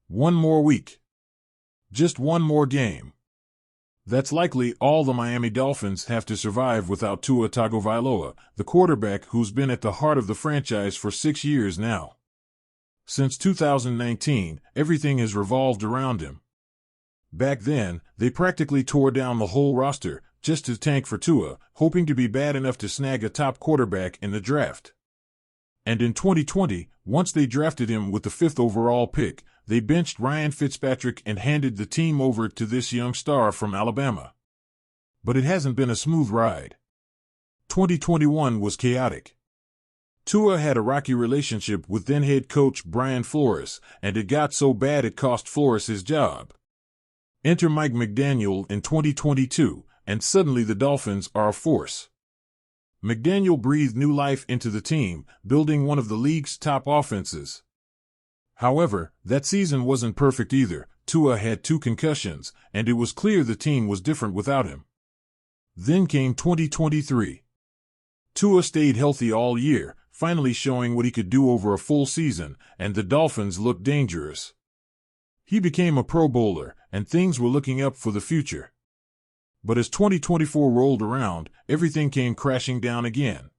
One more week. Just one more game. That's likely all the Miami Dolphins have to survive without Tua Tagovailoa, the quarterback who's been at the heart of the franchise for 6 years now. Since 2019, everything has revolved around him. Back then, they practically tore down the whole roster just to tank for Tua, hoping to be bad enough to snag a top quarterback in the draft. And in 2020, once they drafted him with the 5th overall pick, they benched Ryan Fitzpatrick and handed the team over to this young star from Alabama. But it hasn't been a smooth ride. 2021 was chaotic. Tua had a rocky relationship with then-head coach Brian Flores, and it got so bad it cost Flores his job. Enter Mike McDaniel in 2022, and suddenly the Dolphins are a force. McDaniel breathed new life into the team, building one of the league's top offenses. However, that season wasn't perfect either. Tua had 2 concussions, and it was clear the team was different without him. Then came 2023. Tua stayed healthy all year, finally showing what he could do over a full season, and the Dolphins looked dangerous. He became a Pro Bowler, and things were looking up for the future. But as 2024 rolled around, everything came crashing down again.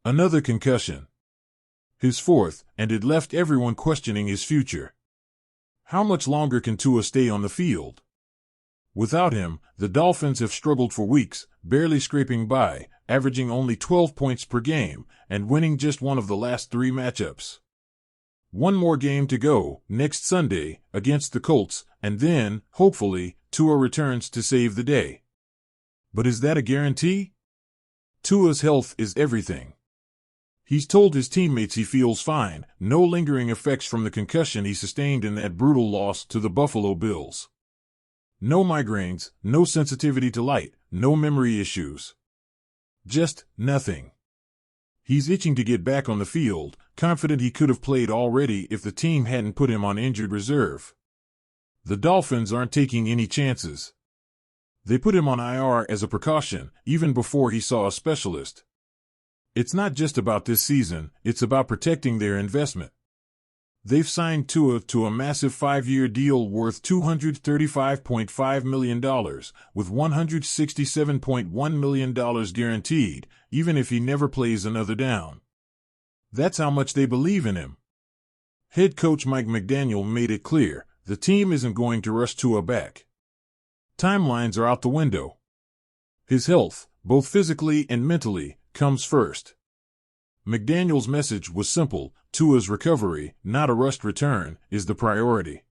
Another concussion. His 4th, and it left everyone questioning his future. How much longer can Tua stay on the field? Without him, the Dolphins have struggled for weeks, barely scraping by, averaging only 12 points per game, and winning just one of the last 3 matchups. One more game to go, next Sunday, against the Colts, and then, hopefully, Tua returns to save the day. But is that a guarantee? Tua's health is everything. He's told his teammates he feels fine, no lingering effects from the concussion he sustained in that brutal loss to the Buffalo Bills. No migraines, no sensitivity to light, no memory issues. Just nothing. He's itching to get back on the field, confident he could have played already if the team hadn't put him on injured reserve. The Dolphins aren't taking any chances. They put him on IR as a precaution, even before he saw a specialist. It's not just about this season, it's about protecting their investment. They've signed Tua to a massive 5-year deal worth $235.5 million, with $167.1 million guaranteed, even if he never plays another down. That's how much they believe in him. Head coach Mike McDaniel made it clear, the team isn't going to rush Tua back. Timelines are out the window. His health, both physically and mentally, comes first. McDaniel's message was simple: Tua's recovery, not a rushed return, is the priority.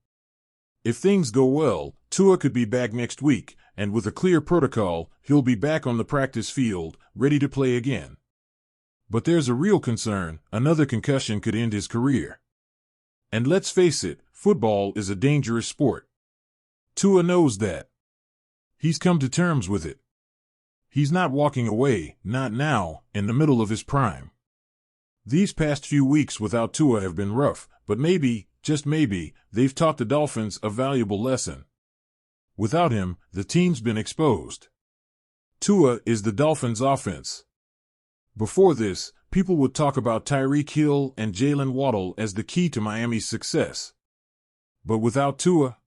If things go well, Tua could be back next week, and with a clear protocol, he'll be back on the practice field, ready to play again. But there's a real concern: another concussion could end his career. And let's face it, football is a dangerous sport. Tua knows that. He's come to terms with it. He's not walking away, not now, in the middle of his prime. These past few weeks without Tua have been rough, but maybe, just maybe, they've taught the Dolphins a valuable lesson. Without him, the team's been exposed. Tua is the Dolphins' offense. Before this, people would talk about Tyreek Hill and Jalen Waddle as the key to Miami's success. But without Tua,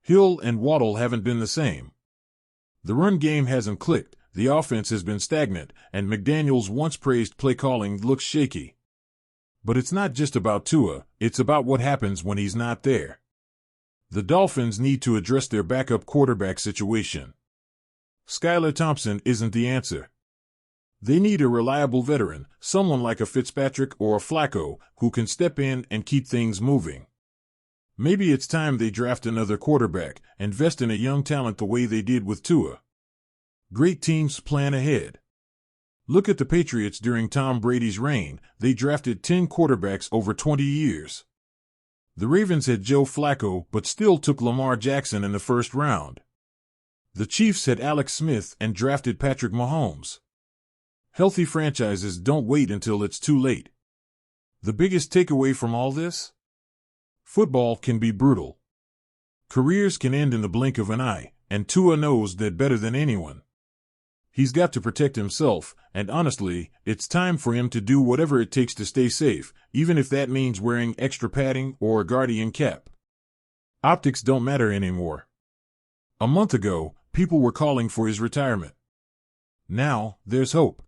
Hill and Waddle haven't been the same. The run game hasn't clicked, the offense has been stagnant, and McDaniel's once-praised play calling looks shaky. But it's not just about Tua, it's about what happens when he's not there. The Dolphins need to address their backup quarterback situation. Skylar Thompson isn't the answer. They need a reliable veteran, someone like a Fitzpatrick or a Flacco, who can step in and keep things moving. Maybe it's time they draft another quarterback, invest in a young talent the way they did with Tua. Great teams plan ahead. Look at the Patriots during Tom Brady's reign. They drafted 10 quarterbacks over 20 years. The Ravens had Joe Flacco but still took Lamar Jackson in the first round. The Chiefs had Alex Smith and drafted Patrick Mahomes. Healthy franchises don't wait until it's too late. The biggest takeaway from all this? Football can be brutal. Careers can end in the blink of an eye, and Tua knows that better than anyone. He's got to protect himself, and honestly, it's time for him to do whatever it takes to stay safe, even if that means wearing extra padding or a guardian cap. Optics don't matter anymore. A month ago, people were calling for his retirement. Now, there's hope.